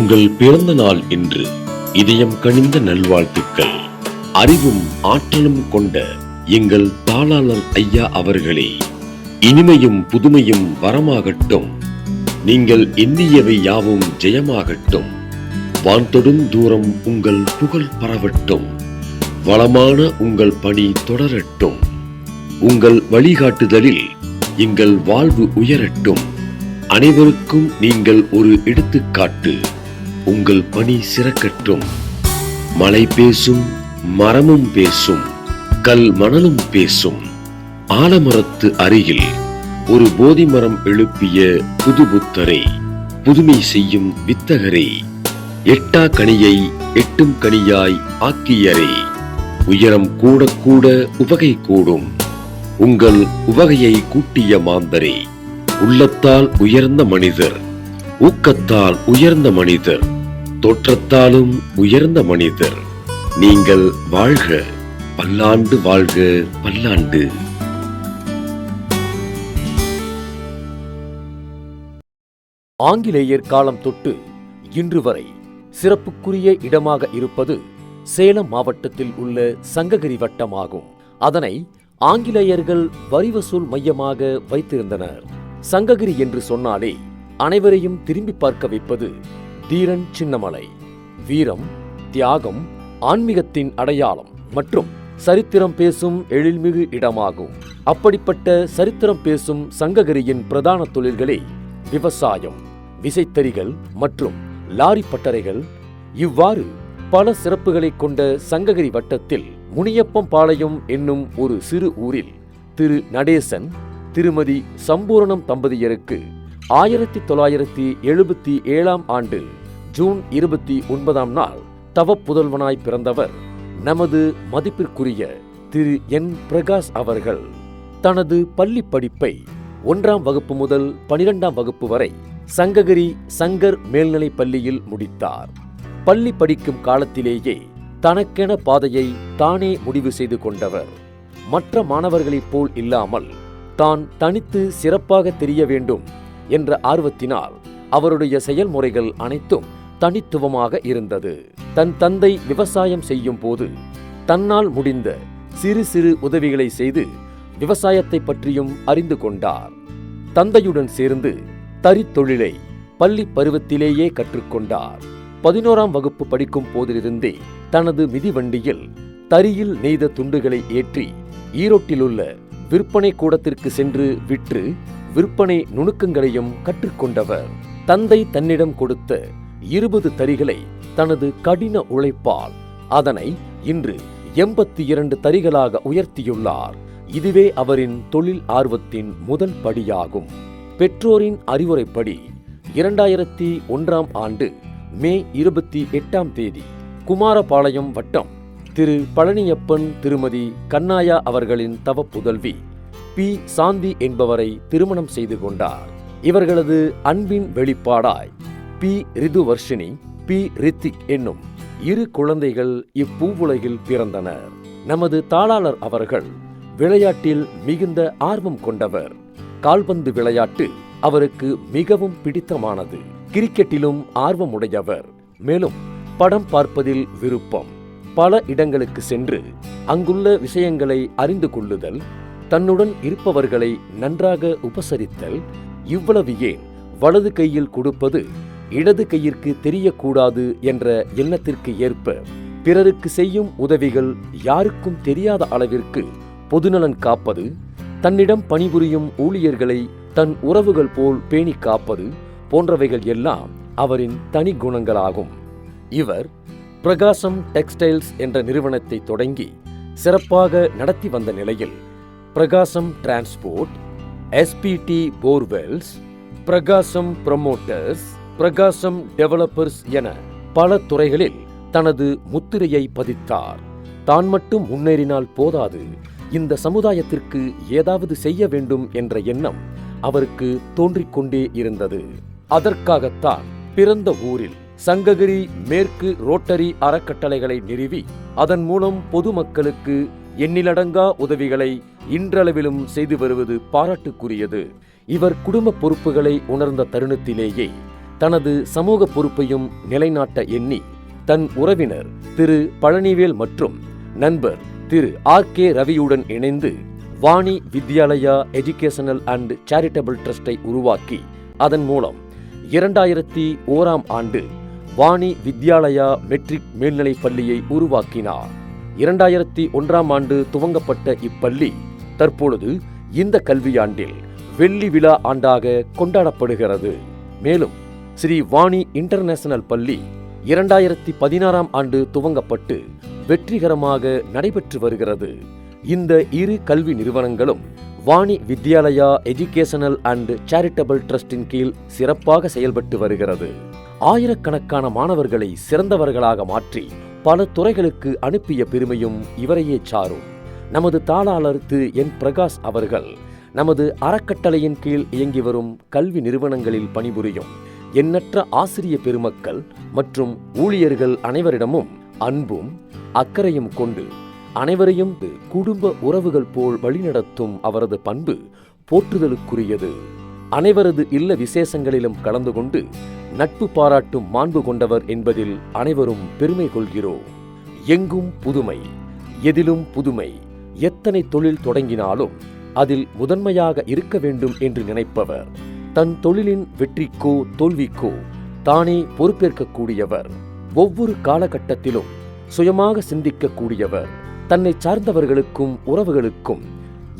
உங்கள் பிறந்த நாள் இன்று. இதயம் கனிந்த நல்வாழ்த்துக்கள். அறிவும் ஆற்றலும் கொண்ட எங்கள் தாளாளர் ஐயா அவர்களே, இனிமையும் புதுமையும் வரமாகட்டும். நீங்கள் எண்ணியவை யாவும் ஜெயமாகட்டும். வான்தொடும் தூரம் உங்கள் புகழ் பரவட்டும். வளமான உங்கள் பணி தொடரட்டும். உங்கள் வழிகாட்டுதலில் எங்கள் வாழ்வு உயரட்டும். அனைவருக்கும் நீங்கள் ஒரு எடுத்துக்காட்டு. உங்கள் பணி சிறக்கட்டும். மலை பேசும், மரமும் பேசும், கல் மணலும் பேசும். ஆலமரத்து அருகில் ஒரு போதி மரம் எழுப்பிய புது புத்தரை, புதுமை செய்யும் வித்தகரே, எட்டா கனியை எட்டும் கனியாய் ஆக்கியரே, உயரம் கூட கூட உவகை கூடும். உங்கள் உவகையை கூட்டிய மாந்தரே, உள்ளத்தால் உயர்ந்த மனிதர், ஊக்கத்தால் உயர்ந்த மனிதர், தோற்றத்தாலும் உயர்ந்த மனிதர். நீங்கள் வாழ்க, பல்லாண்டு வாழ்க, பல்லாண்டு. ஆங்கிலேயர் காலம் தொட்டு இன்று வரை சிறப்புக்குரிய இடமாக இருப்பது சேலம் மாவட்டத்தில் உள்ள சங்ககிரி வட்டமாகும். அதனை ஆங்கிலேயர்கள் வரி வசூல் மையமாக வைத்திருந்தனர். சங்ககிரி என்று சொன்னாலே அனைவரையும் திரும்பி பார்க்க வைப்பது தீரன் சின்னமலை. வீரம், தியாகம், ஆன்மீகத்தின் அடையாளம் மற்றும் சரித்திரம் பேசும் எழில்மிகு இடமாகும். அப்படிப்பட்ட சரித்திரம் பேசும் சங்ககிரியின் பிரதான தொழில்களே விவசாயம், விசைத்தறிகள் மற்றும் லாரி பட்டறைகள். இவ்வாறு பல சிறப்புகளை கொண்ட சங்ககிரி வட்டத்தில் முனியப்பம் பாளையம் என்னும் ஒரு சிறு ஊரில் திரு நடேசன், திருமதி சம்பூரணம் தம்பதியருக்கு 1977 ஆண்டு ஜூன் 29 நாள் தவப்புதல்வனாய் பிறந்தவர் நமது மதிப்பிற்குரிய திரு என் பிரகாஷ் அவர்கள். தனது பள்ளி படிப்பை 1ஆம் வகுப்பு முதல் 12ஆம் வகுப்பு வரை சங்ககிரி சங்கர் மேல்நிலைப் பள்ளியில் முடித்தார். பள்ளி படிக்கும் காலத்திலேயே தனக்கென பாதையை தானே முடிவு செய்து கொண்டவர். மற்ற மாணவர்களைப் போல் இல்லாமல் தான் தனித்து சிறப்பாக தெரிய வேண்டும் என்ற ஆர்வத்தினால் அவருடைய செயல்முறைகள் அனைத்தும் தனித்துவமாக இருந்தது. தன் தந்தை விவசாயம் செய்யும் போது தன்னால் முடிந்த சிறு சிறு உதவிகளை செய்து விவசாயத்தை பற்றியும் அறிந்து கொண்டார். தந்தையுடன் சேர்ந்து தறித்தொழிலை பள்ளி பருவத்திலேயே கற்றுக்கொண்டார். 11ஆம் வகுப்பு படிக்கும் போதிலிருந்தே தனது மிதிவண்டியில் தறியில் நெய்த துண்டுகளை ஏற்றி ஈரோட்டிலுள்ள விற்பனை கூடத்திற்கு சென்று விற்று விற்பனை நுணுக்கங்களையும் கற்றுக்கொண்டவர். தந்தை தன்னிடம் கொடுத்த 20 தறிகளை தனது கடின உழைப்பால் அதனை இன்று 82 தறிகளாக உயர்த்தியுள்ளார். இதுவே அவரின் தொழில் ஆர்வத்தின் முதல் படியாகும். பெற்றோரின் அறிவுரைப்படி 2001ஆம் ஆண்டு மே 28ஆம் தேதி குமாரபாளையம் வட்டம் திரு பழனியப்பன் திருமதி கண்ணாயா அவர்களின் தவ புதல்வி பி சாந்தி என்பவரை திருமணம் செய்து கொண்டார். இவர்களது அன்பின் வெளிப்பாடாய் பி ரிதுவர்ஷினி, பி ரித்திக் என்னும் 2 குழந்தைகள் இப்பூவுலகில் பிறந்தனர். நமது தாளாளர் அவர்கள் விளையாட்டில் மிகுந்த ஆர்வம் கொண்டவர். கால்பந்து விளையாட்டு அவருக்கு மிகவும் பிடித்தமானது. கிரிக்கெட்டிலும் ஆர்வமுடையவர். மேலும் படம் பார்ப்பதில் விருப்பம். பல இடங்களுக்கு சென்று அங்குள்ள விஷயங்களை அறிந்து கொள்ளுதல், தன்னுடன் இருப்பவர்களை நன்றாக உபசரித்தல். இவ்வளவு ஏன் வலது கையில் கொடுப்பது இடது கையிற்கு தெரியக்கூடாது என்ற எண்ணத்திற்கு ஏற்ப பிறருக்கு செய்யும் உதவிகள் யாருக்கும் தெரியாத அளவிற்கு பொதுநலன் காப்பது, தன்னிடம் பணிபுரியும் ஊழியர்களை தன் உறவுகள் போல் பேணி காப்பது போன்றவைகள் எல்லாம் அவரின் தனி குணங்களாகும். இவர் பிரகாசம் டெக்ஸ்டைல்ஸ் என்ற நிறுவனத்தை தொடங்கி சிறப்பாக நடத்தி வந்த நிலையில் பிரகாசம் டிரான்ஸ்போர்ட், எஸ்பிடி போர்வெல்ஸ், பிரகாசம் ப்ரமோட்டர்ஸ், பிரகாசம் டெவலப்பர்ஸ் என பல துறைகளில் தனது முத்திரையை பதித்தார். தான் மட்டும் முன்னேறினால் போதாது, இந்த சமுதாயத்திற்கு ஏதாவது செய்ய வேண்டும் என்ற எண்ணம் அவருக்கு தோன்றிக்கொண்டே இருந்தது. அதற்காகத்தான் பிறந்த ஊரில் சங்ககிரி மேற்கு ரோட்டரி அறக்கட்டளைகளை நிறுவி அதன் மூலம் பொதுமக்களுக்கு எண்ணிலடங்கா உதவிகளை இன்றளவிலும் செய்து வருவது பாராட்டுக்குரியது. இவர் குடும்ப பொறுப்புகளை உணர்ந்த தருணத்திலேயே தனது சமூக பொறுப்பையும் நிலைநாட்ட எண்ணி தன் உறவினர் திரு பழனிவேல் மற்றும் நண்பர் திரு R.K. ரவியுடன் இணைந்து Vani Vidyalaya educational and charitable ட்ரஸ்டை உருவாக்கி அதன் மூலம் 2001ஆம் ஆண்டு வாணி வித்யாலயா மெட்ரிக் மேல்நிலைப் பள்ளியை உருவாக்கினார். 2001ஆம் ஆண்டு துவங்கப்பட்ட இப்பள்ளி தற்பொழுது இந்த கல்வியாண்டில் வெள்ளி விழா ஆண்டாக கொண்டாடப்படுகிறது. மேலும் ஸ்ரீ வாணி இன்டர்நேஷனல் பள்ளி 2016ஆம் ஆண்டு துவங்கப்பட்டு வெற்றிகரமாக நடைபெற்று வருகிறது. இந்த இரு கல்வி நிறுவனங்களும் Vani Vidyalaya educational and charitable ட்ரஸ்டின் கீழ் சிறப்பாக செயல்பட்டு வருகிறது. ஆயிரக்கணக்கான மாணவர்களை சிறந்தவர்களாக மாற்றி பல துறைகளுக்கு அனுப்பிய பெருமையும் இவரையே சாரும். நமது தாளாளர் திரு N. பிரகாஷ் அவர்கள் நமது அறக்கட்டளையின் கீழ் இயங்கி வரும் கல்வி நிறுவனங்களில் பணிபுரியும் எண்ணற்ற ஆசிரிய பெருமக்கள் மற்றும் ஊழியர்கள் அனைவரிடமும் அன்பும் அக்கறையும் கொண்டு அனைவரையும் குடும்ப உறவுகள் போல் வழிநடத்தும் அவரது பண்பு போற்றுதலுக்குரியது. அனைவரது இல்ல விசேஷங்களிலும் கலந்து கொண்டு நட்பு பாராட்டும் மாண்பு கொண்டவர் என்பதில் அனைவரும் பெருமை கொள்கிறோம். எங்கும் புதுமை, எதிலும் புதுமை. எத்தனை தொழில் தொடங்கினாலும் அதில் முதன்மையாக இருக்க வேண்டும் என்று நினைப்பவர். தன் தொழிலின் வெற்றிக்கோ தோல்விக்கோ தானே பொறுப்பேற்கக்கூடியவர். ஒவ்வொரு காலகட்டத்திலும் சுயமாக சிந்திக்கக்கூடியவர். தன்னை சார்ந்தவர்களுக்கும் உறவுகளுக்கும்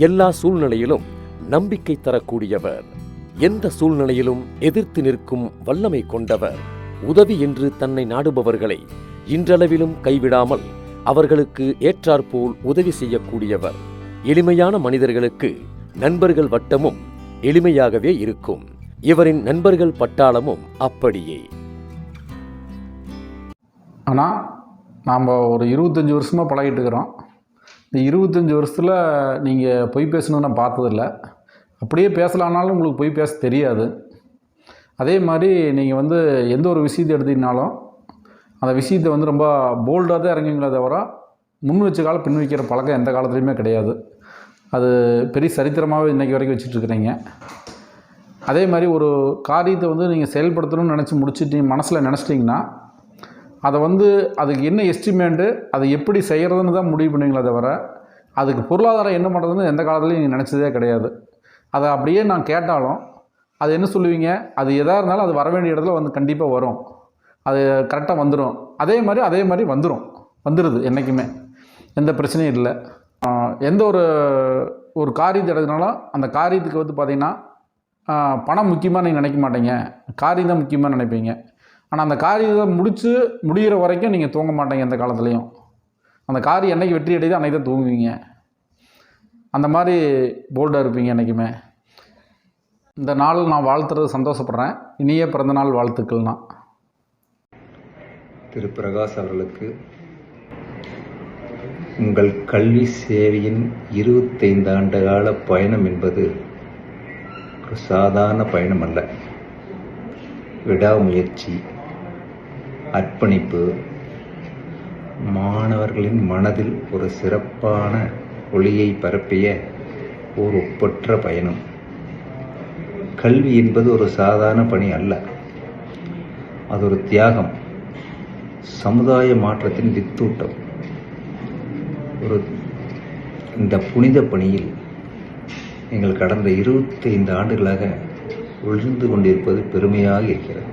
எல்லா சூழ்நிலையிலும் நம்பிக்கை தரக்கூடியவர். எந்த சூழ்நிலையிலும் எதிர்த்து நிற்கும் வல்லமை கொண்டவர். உதவி என்று தன்னை நாடுபவர்களை இன்றளவிலும் கைவிடாமல் அவர்களுக்கு ஏற்றாற்போல் உதவி செய்யக்கூடியவர். எளிமையான மனிதர்களுக்கு நண்பர்கள் வட்டமும் எளிமையாகவே இருக்கும். இவரின் நண்பர்கள் பட்டாளமும் அப்படியே. ஆனால் நாம் ஒரு 25 வருஷமாக பழகிட்டு இருக்கிறோம். இந்த 25 வருஷத்தில் நீங்கள் பொய் பேசணுன்னு நான் பார்த்ததில்ல. அப்படியே பேசலான்னாலும் உங்களுக்கு பொய் பேச தெரியாது. அதே மாதிரி நீங்கள் எந்த ஒரு விஷயத்தை எடுத்தீங்கனாலும் அந்த விஷயத்தை ரொம்ப போல்டாக தான் இறங்குங்களே தவிர முன் வச்ச காலம் பின் வைக்கிற பழக்கம் எந்த காலத்துலையுமே கிடையாது. அது பெரிய சரித்திரமாகவே இன்றைக்கி வரைக்கும் வச்சுட்ருக்குறீங்க. அதே மாதிரி ஒரு காரியத்தை நீங்கள் செயல்படுத்தணும்னு நினச்சி முடிச்சுட்டு மனசில் நினச்சிட்டிங்கன்னா அதை அதுக்கு என்ன எஸ்டிமேட்டு, அதை எப்படி செய்கிறதுன்னு தான் முடிவு பண்ணுவீங்களே தவிர அதுக்கு பொருளாதாரம் என்ன பண்ணுறதுன்னு எந்த காலத்துலையும் நீங்கள் நினச்சதே கிடையாது. அதை அப்படியே நான் கேட்டாலும் அது என்ன சொல்லுவீங்க, அது எதாக இருந்தாலும் அது வர வேண்டிய இடத்துல கண்டிப்பாக வரும், அது கரெக்டாக வந்துடும். அதே மாதிரி வந்துடுது. என்றைக்குமே எந்த பிரச்சனையும் இல்லை. எந்த ஒரு காரியத்தை எடுக்கிறனாலும் அந்த காரியத்துக்கு பார்த்திங்கன்னா பணம் முக்கியமாக நீங்கள் நினைக்க மாட்டீங்க, காரியம் தான் முக்கியமாக நினைப்பீங்க. ஆனால் அந்த காரியத்தை முடிகிற வரைக்கும் நீங்கள் தூங்க மாட்டீங்க. எந்த காலத்துலேயும் அந்த காரியம் என்றைக்கு வெற்றி அடையுது அன்றைக்கி தான் தூங்குவீங்க. அந்த மாதிரி போல்டாக இருப்பீங்க என்றைக்குமே. இந்த நாள் நான் வாழ்த்துறது சந்தோஷப்படுறேன். இனிய பிறந்தநாள் வாழ்த்துக்கள்னா திரு பிரகாஷ் அவர்களுக்கு உங்கள் கல்வி சேவையின் 25 ஆண்டு கால பயணம் என்பது ஒரு சாதாரண பயணம் அல்ல. விடாமுயற்சி, அர்ப்பணிப்பு, மாணவர்களின் மனதில் ஒரு சிறப்பான ஒளியை பரப்பிய ஒரு ஒப்பற்ற பயணம். கல்வி என்பது ஒரு சாதாரண பணி அல்ல, அது ஒரு தியாகம், சமுதாய மாற்றத்தின் வித்தூட்டம். இந்த புனித பணியில் நீங்கள் கடந்த 25 ஆண்டுகளாக ஒழிந்து கொண்டிருப்பது பெருமையாக இருக்கிறது.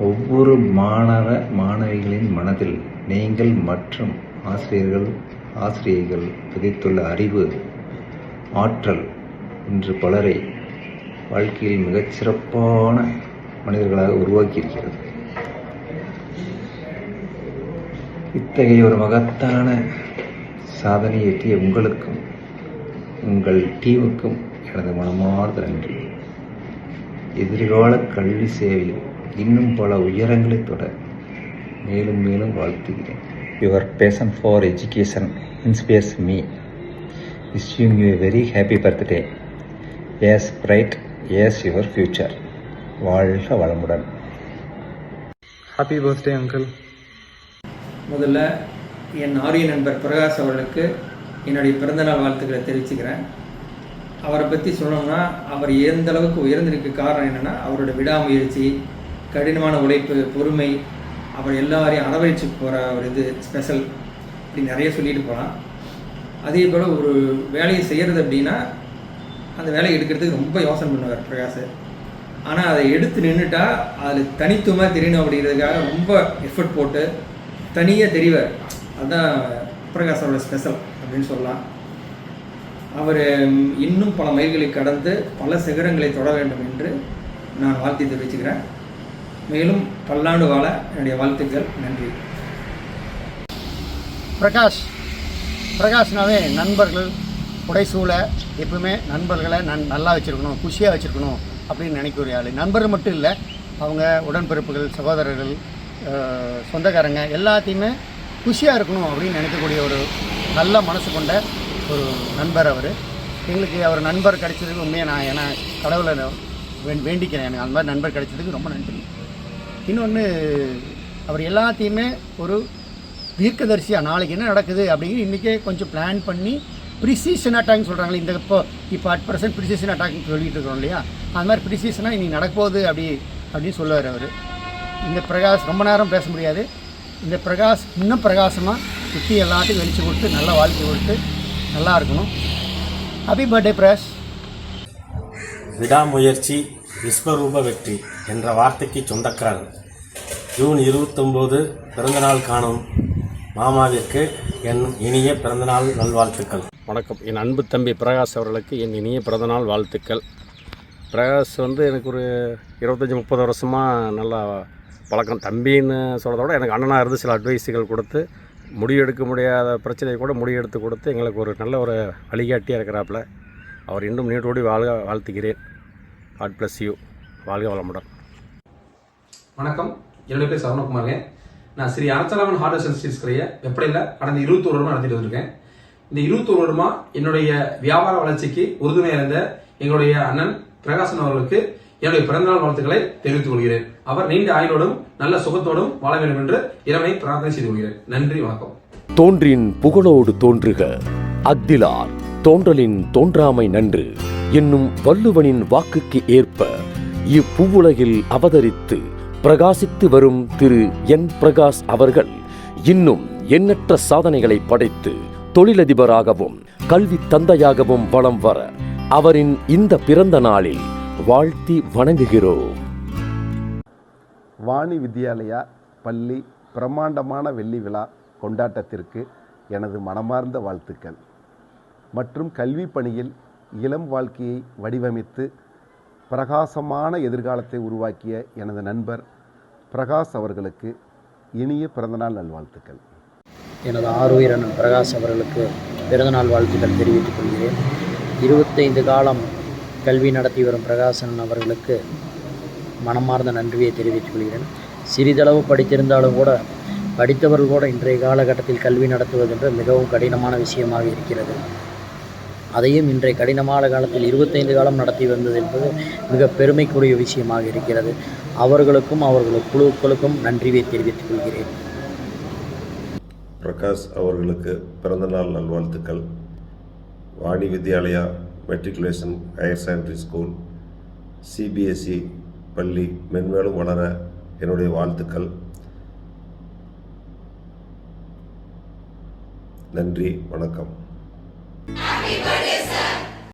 ஒவ்வொரு மாணவிகளின் மனதில் நீங்கள் மற்றும் ஆசிரியர்கள் விதைத்துள்ள அறிவு, ஆற்றல் இன்று பலரை வாழ்க்கையில் மிகச்சிறப்பான மனிதர்களாக உருவாக்கியிருக்கிறது. இத்தகைய ஒரு மகத்தான சாதனை எட்டிய உங்களுக்கும் உங்கள் டீமுக்கும் எனது மனமார்ந்த நன்றி. எதிர்கால கல்வி சேவையில் இன்னும் பல உயரங்களை தொட மேலும் மேலும் வாழ்த்துகிறேன். Your passion for education inspires me. Wishing you a very happy birthday. Yes, bright, yes, your future. வாழ்க வளமுடன். Happy birthday uncle. முதல்ல என் ஆரிய நண்பர் பிரகாஷ் அவர்களுக்கு என்னுடைய பிறந்தநாள் வாழ்த்துக்களை தெரிவிச்சுக்கிறேன். அவரை பற்றி சொல்லணும்னா அவர் எந்த அளவுக்கு உயர்ந்திருக்க காரணம் என்னென்னா அவரோட விடாமுயற்சி, கடினமான உழைப்பு, பொறுமை, அவர் எல்லாரையும் அரவணைச்சு போகிற ஒரு இது ஸ்பெஷல், இப்படி நிறைய சொல்லிட்டு போகலாம். அதே போல் ஒரு வேலையை செய்கிறது அப்படின்னா அந்த வேலையை எடுக்கிறதுக்கு ரொம்ப யோசனை பண்ணுவார் பிரகாஷ். ஆனால் அதை எடுத்து நின்றுட்டா அதில் தனித்துவமாக தெரியணும் அப்படிங்கிறதுக்காக ரொம்ப எஃபர்ட் போட்டு தனியாக தெரிவார். அதுதான் பிரகாஷோட ஸ்பெஷல் அப்படின்னு சொல்லலாம். அவர் இன்னும் பல மைல்களை கடந்து பல சிகரங்களை தொட வேண்டும் என்று நான் வாழ்த்தி தெரிவிச்சுக்கிறேன். மேலும் பல்லாண்டு வாழ என்னுடைய வாழ்த்துக்கள். நன்றி. பிரகாஷ்னாவே நண்பர்கள் புடைசூழ எப்பவுமே நண்பர்களை நல்லா வச்சுருக்கணும், குஷியாக வச்சுருக்கணும் அப்படின்னு நினைக்கக்கூடிய ஆள். நண்பர்கள் மட்டும் இல்லை, அவங்க உடன்பிறப்புகள், சகோதரர்கள், சொந்தக்காரங்க எல்லாத்தையுமே குஷியாக இருக்கணும் அப்படின்னு நினைக்கக்கூடிய ஒரு நல்ல மனசு கொண்ட ஒரு நண்பர் அவர். எங்களுக்கு அவர் நண்பர் கிடைச்சதுக்கு உண்மையாக நான் ஏன்னா கடவுளை வேண்டிக்கிறேன். எனக்கு அந்த மாதிரி நண்பர் கிடைச்சதுக்கு ரொம்ப நன்றி. இன்னொன்று, அவர் எல்லாத்தையுமே ஒரு தீர்க்கதரிசியாக நாளைக்கு என்ன நடக்குது அப்படிங்கிற இன்றைக்கே கொஞ்சம் பிளான் பண்ணி ப்ரிசீஷன் அட்டாக்னு சொல்கிறாங்களே, இந்த இப்போ அட் ப்ரெசென்ட் ப்ரிசீஷன் அட்டாக்னு சொல்லிட்டு இருக்கிறோம் இல்லையா, அந்த மாதிரி ப்ரிசீஷனாக இன்றைக்கி நடக்கப்போகுது அப்படின்னு சொல்லுவார் அவர். இந்த பிரகாஷ் ரொம்ப நேரம் பேச முடியாது. இந்த பிரகாஷ் இன்னும் பிரகாசமாக சுற்றி எல்லாத்தையும் வெளிச்சு கொடுத்து நல்லா வாழ்க்கை கொடுத்து நல்லா இருக்கணும். Happy birthday Prakash. விடாமுயற்சி விஸ்வரூப வெற்றி என்ற வார்த்தைக்கு சொந்தக்காரர். ஜூன் 29 பிறந்தநாள் காணும் மாமாவிற்கு என் இனிய பிறந்தநாள் நல்வாழ்த்துக்கள். வணக்கம். என் அன்பு தம்பி பிரகாஷ் அவர்களுக்கு என் இனிய பிறந்தநாள் வாழ்த்துக்கள். பிரகாஷ் எனக்கு ஒரு 25-30 வருஷமாக நல்லா பழக்கம். தம்பின்னு சொல்கிறத விட எனக்கு அண்ணனாக இருந்து சில அட்வைஸுகள் கொடுத்து, முடிவெடுக்க முடியாத பிரச்சனையை கூட முடிவெடுத்து கொடுத்து எங்களுக்கு ஒரு நல்ல ஒரு வழிகாட்டியாக இருக்கிறாப்புல. அவர் இன்னும் நீட்டோடி வாழ்த்துகிறேன். God bless you. வாழ்க வளமுடன். வணக்கம். என்னுடைய பேர் சரவணகுமாருங்க. நான் ஸ்ரீ அரசலாமன் ஹார்ட்வேர் இண்டஸ்ட்ரீஸ்கிறைய வெப்படையில் கடந்த 21 வருடமாக நடத்திட்டு வந்திருக்கேன். இந்த 21 வருடமா என்னுடைய வியாபார வளர்ச்சிக்கு உறுதுணையாக இருந்த எங்களுடைய அண்ணன் பிரகாசன் அவர்களுக்கு என்னுடைய பிறந்தநாள் வாழ்த்துக்களை தெரிவித்துக் கொள்கிறேன். அவர் நீண்ட ஆயுளோடும் நல்ல சுகத்தோடும் வாழ வேண்டும் என்று இறைவனை பிரார்த்தனை செய்து கொள்கிறேன். நன்றி, வணக்கம். தோன்றின் புகழோடு தோன்றுக அக்திலார், தோன்றலின் தோன்றாமை நன்று என்னும் வள்ளுவனின் வாக்குக்கு ஏற்ப இப்புவுலகில் அவதரித்து பிரகாசித்து வரும் திரு என் பிரகாஷ் அவர்கள் இன்னும் எண்ணற்ற சாதனைகளை படைத்து தொழிலதிபராகவும் கல்வி தந்தையாகவும் வலம் வர அவரின் இந்த பிறந்த நாளில் வாழ்த்தி வணங்குகிறோம். வாணி வித்யாலயா பள்ளி பிரம்மாண்டமான வெள்ளி விழா கொண்டாட்டத்திற்கு எனது மனமார்ந்த வாழ்த்துக்கள் மற்றும் கல்வி பணியில் இளம் வாழ்க்கையை வடிவமைத்து பிரகாசமான எதிர்காலத்தை உருவாக்கிய எனது நண்பர் பிரகாஷ் அவர்களுக்கு இனிய பிறந்தநாள் நல்வாழ்த்துக்கள். எனது ஆருயிர் அண்ணன் பிரகாஷ் அவர்களுக்கு பிறந்தநாள் வாழ்த்துக்கள் தெரிவித்துக் கொள்கிறேன். 25 காலம் கல்வி நடத்தி வரும் பிரகாசன் அவர்களுக்கு மனமார்ந்த நன்றியை தெரிவித்துக் கொள்கிறேன். சிறிதளவு படித்திருந்தாலும் கூட படித்தவர்கள் கூட இன்றைய காலகட்டத்தில் கல்வி நடத்துவதென்று மிகவும் கடினமான விஷயமாக இருக்கிறது. அதையும் இன்றைய கடினமான காலத்தில் 25 காலம் நடத்தி வந்தது என்பது மிக பெருமைக்குரிய விஷயமாக இருக்கிறது. அவர்களுக்கும் அவர்கள் குழுக்களுக்கும் நன்றியை தெரிவித்துக் கொள்கிறேன். பிரகாஷ் அவர்களுக்கு பிறந்தநாள் நல்வாழ்த்துக்கள். Vani Vidyalaya matriculation higher secondary school CBSE பள்ளி மென்மேலும் வளர என்னுடைய வாழ்த்துக்கள். நன்றி, வணக்கம்.